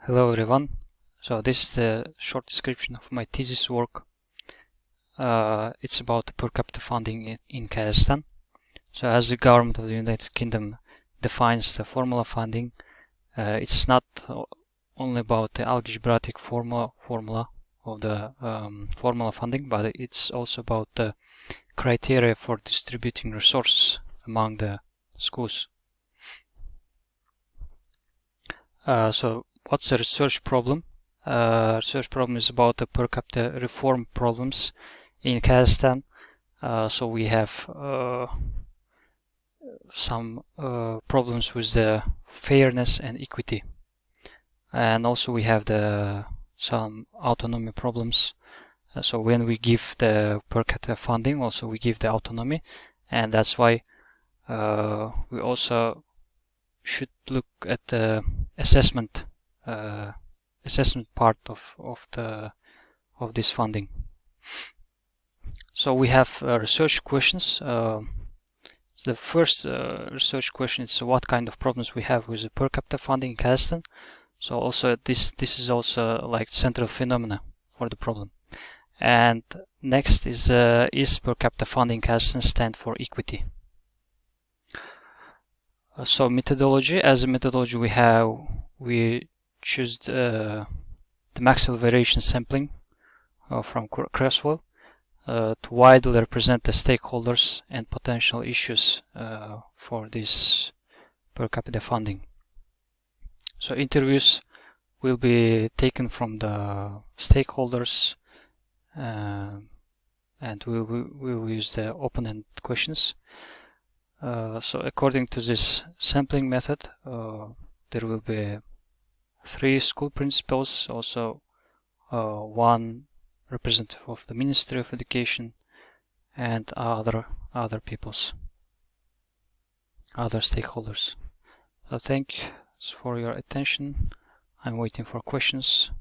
Hello everyone. So this is the short description of my thesis work. It's about the per capita funding in Kazakhstan. So as the government of the United Kingdom defines the formula funding, it's not only about the algebraic formula of the formula funding, but it's also about the criteria for distributing resources among the schools. So what's the research problem? Research problem is about the per capita reform problems in Kazakhstan. So we have some problems with the fairness and equity, and also we have some autonomy problems. So when we give the per capita funding, also we give the autonomy, and that's why we also should look at the assessment part of this funding. So we have research questions. The first research question is what kind of problems we have with the per capita funding in Kazakhstan. So also this is also like central phenomena for the problem. And next is per capita funding in Kazakhstan stand for equity? So methodology, as a methodology we choose the maximum variation sampling from Creswell to widely represent the stakeholders and potential issues for this per capita funding. So interviews will be taken from the stakeholders and we will use the open-ended questions. So according to this sampling method, there will be 3 school principals, also 1 representative of the Ministry of Education, and other stakeholders. So thanks for your attention. I'm waiting for questions.